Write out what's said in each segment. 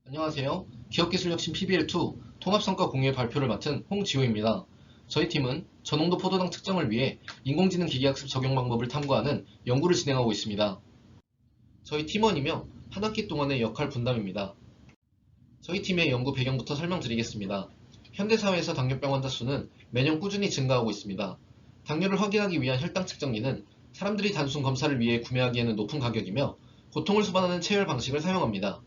안녕하세요. 기업기술혁신 PBL2 통합성과 공유의 발표를 맡은 홍지호입니다. 저희 팀은 저농도 포도당 측정을 위해 인공지능 기계학습 적용 방법을 탐구하는 연구를 진행하고 있습니다. 저희 팀원이며 한 학기 동안의 역할 분담입니다. 저희 팀의 연구 배경부터 설명드리겠습니다. 현대사회에서 당뇨병 환자 수는 매년 꾸준히 증가하고 있습니다. 당뇨를 확인하기 위한 혈당 측정기는 사람들이 단순 검사를 위해 구매하기에는 높은 가격이며 고통을 수반하는 체열 방식을 사용합니다.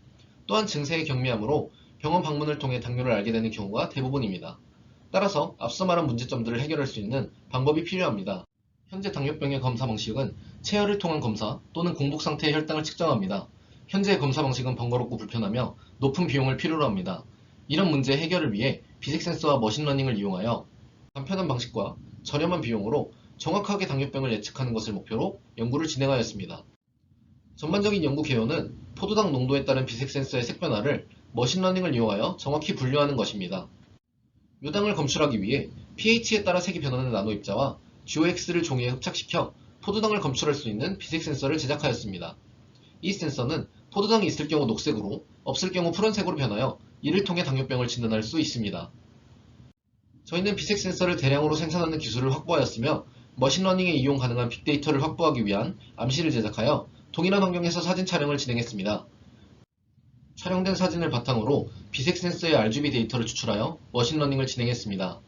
또한 증세의 경미하므로 병원 방문을 통해 당뇨를 알게 되는 경우가 대부분입니다. 따라서 앞서 말한 문제점들을 해결할 수 있는 방법이 필요합니다. 현재 당뇨병의 검사 방식은 체열을 통한 검사 또는 공복 상태의 혈당을 측정합니다. 현재의 검사 방식은 번거롭고 불편하며 높은 비용을 필요로 합니다. 이런 문제 해결을 위해 비색 센서와 머신러닝을 이용하여 간편한 방식과 저렴한 비용으로 정확하게 당뇨병을 예측하는 것을 목표로 연구를 진행하였습니다. 전반적인 연구 개요는 포도당 농도에 따른 비색 센서의 색 변화를 머신러닝을 이용하여 정확히 분류하는 것입니다. 묘당을 검출하기 위해 pH에 따라 색이 변하는 나노입자와 GOX를 종이에 흡착시켜 포도당을 검출할 수 있는 비색 센서를 제작하였습니다. 이 센서는 포도당이 있을 경우 녹색으로, 없을 경우 푸른색으로 변하여 이를 통해 당뇨병을 진단할 수 있습니다. 저희는 비색 센서를 대량으로 생산하는 기술을 확보하였으며 머신러닝에 이용 가능한 빅데이터를 확보하기 위한 암시를 제작하여 동일한 환경에서 사진 촬영을 진행했습니다. 촬영된 사진을 바탕으로 비색 센서의 RGB 데이터를 추출하여 머신러닝을 진행했습니다.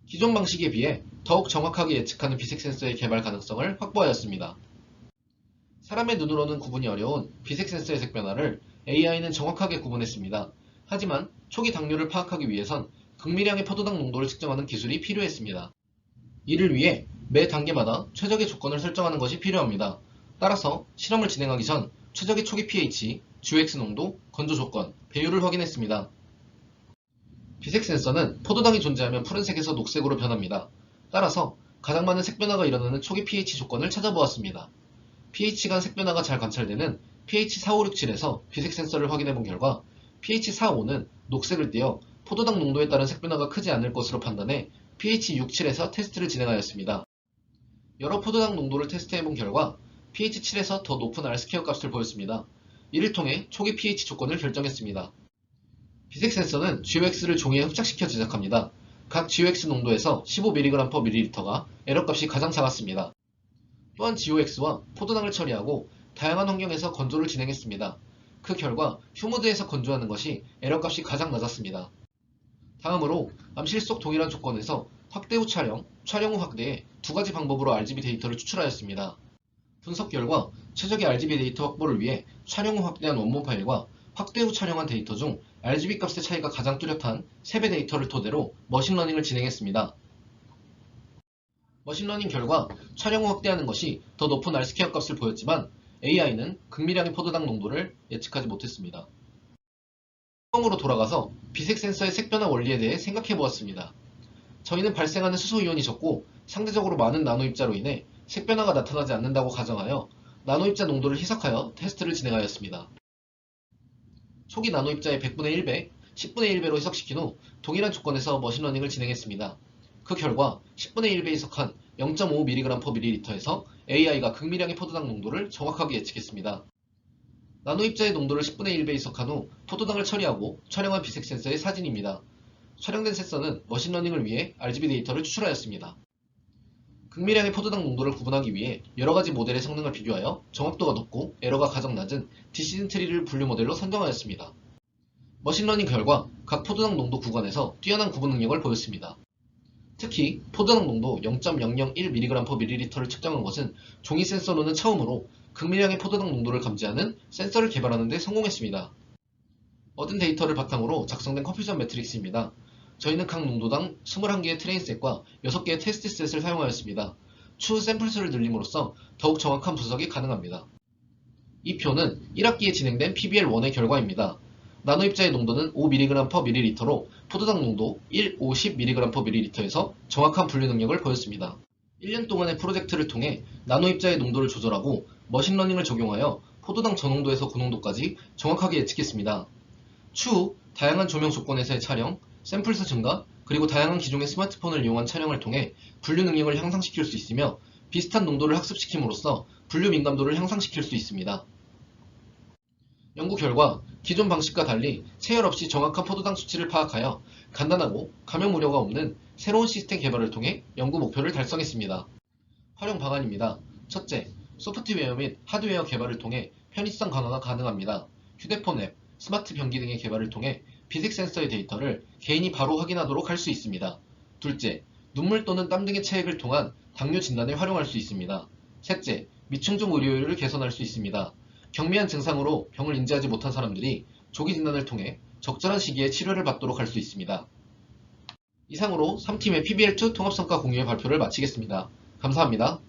기존 방식에 비해 더욱 정확하게 예측하는 비색 센서의 개발 가능성을 확보하였습니다. 사람의 눈으로는 구분이 어려운 비색 센서의 색 변화를 AI는 정확하게 구분했습니다. 하지만 초기 당뇨를 파악하기 위해선 극미량의 포도당 농도를 측정하는 기술이 필요했습니다. 이를 위해 매 단계마다 최적의 조건을 설정하는 것이 필요합니다. 따라서 실험을 진행하기 전 최적의 초기 pH, GOX 농도, 건조 조건, 배율을 확인했습니다. 비색 센서는 포도당이 존재하면 푸른색에서 녹색으로 변합니다. 따라서 가장 많은 색 변화가 일어나는 초기 pH 조건을 찾아보았습니다. pH 간 색 변화가 잘 관찰되는 pH 4567에서 비색 센서를 확인해 본 결과 pH 45는 녹색을 띄어 포도당 농도에 따른 색 변화가 크지 않을 것으로 판단해 pH 67에서 테스트를 진행하였습니다. 여러 포도당 농도를 테스트해 본 결과 pH 7에서 더 높은 R스퀘어 값을 보였습니다. 이를 통해 초기 pH 조건을 결정했습니다. 비색 센서는 GOX를 종이에 흡착시켜 제작합니다. 각 GOX 농도에서 15mg/ml가 에러값이 가장 작았습니다. 또한 GOX와 포도당을 처리하고 다양한 환경에서 건조를 진행했습니다. 그 결과 휴무드에서 건조하는 것이 에러값이 가장 낮았습니다. 다음으로 암실 속 동일한 조건에서 확대 후 촬영, 촬영 후 확대의 두 가지 방법으로 RGB 데이터를 추출하였습니다. 분석 결과 최적의 RGB 데이터 확보를 위해 촬영 후 확대한 원본 파일과 확대 후 촬영한 데이터 중 RGB 값의 차이가 가장 뚜렷한 3배 데이터를 토대로 머신러닝을 진행했습니다. 머신러닝 결과 촬영 후 확대하는 것이 더 높은 R스퀘어 값을 보였지만 AI는 극미량의 포도당 농도를 예측하지 못했습니다. 처음으로 돌아가서 비색 센서의 색변화 원리에 대해 생각해 보았습니다. 저희는 발생하는 수소이온이 적고 상대적으로 많은 나노입자로 인해 색변화가 나타나지 않는다고 가정하여 나노입자 농도를 희석하여 테스트를 진행하였습니다. 초기 나노입자의 100분의 1배, 10분의 1배로 희석시킨 후 동일한 조건에서 머신러닝을 진행했습니다. 그 결과 10분의 1배 희석한 0.5mg/ml에서 AI가 극미량의 포도당 농도를 정확하게 예측했습니다. 나노입자의 농도를 10분의 1배 희석한 후 포도당을 처리하고 촬영한 비색 센서의 사진입니다. 촬영된 센서는 머신러닝을 위해 RGB 데이터를 추출하였습니다. 극미량의 포도당 농도를 구분하기 위해 여러가지 모델의 성능을 비교하여 정확도가 높고 에러가 가장 낮은 디시즌 트리를 분류 모델로 선정하였습니다. 머신러닝 결과 각 포도당 농도 구간에서 뛰어난 구분 능력을 보였습니다. 특히 포도당 농도 0.001mg/ml를 측정한 것은 종이 센서로는 처음으로 극미량의 포도당 농도를 감지하는 센서를 개발하는 데 성공했습니다. 얻은 데이터를 바탕으로 작성된 컴퓨전 매트릭스입니다. 저희는 각 농도당 21개의 트레인셋과 6개의 테스트셋을 사용하였습니다. 추후 샘플수를 늘림으로써 더욱 정확한 분석이 가능합니다. 이 표는 1학기에 진행된 PBL1의 결과입니다. 나노입자의 농도는 5mg/ml로 포도당 농도 1, 5, 10mg/ml에서 정확한 분류 능력을 보였습니다. 1년 동안의 프로젝트를 통해 나노입자의 농도를 조절하고 머신러닝을 적용하여 포도당 저농도에서 고농도까지 정확하게 예측했습니다. 추후 다양한 조명 조건에서의 촬영, 샘플수 증가, 그리고 다양한 기종의 스마트폰을 이용한 촬영을 통해 분류 능력을 향상시킬 수 있으며 비슷한 농도를 학습시킴으로써 분류 민감도를 향상시킬 수 있습니다. 연구 결과 기존 방식과 달리 체열 없이 정확한 포도당 수치를 파악하여 간단하고 감염 우려가 없는 새로운 시스템 개발을 통해 연구 목표를 달성했습니다. 활용 방안입니다. 첫째, 소프트웨어 및 하드웨어 개발을 통해 편의성 강화가 가능합니다. 휴대폰 앱, 스마트 변기 등의 개발을 통해 비색 센서의 데이터를 개인이 바로 확인하도록 할 수 있습니다. 둘째, 눈물 또는 땀 등의 체액을 통한 당뇨 진단에 활용할 수 있습니다. 셋째, 미충족 의료율을 개선할 수 있습니다. 경미한 증상으로 병을 인지하지 못한 사람들이 조기 진단을 통해 적절한 시기에 치료를 받도록 할 수 있습니다. 이상으로 3팀의 PBL2 통합성과 공유의 발표를 마치겠습니다. 감사합니다.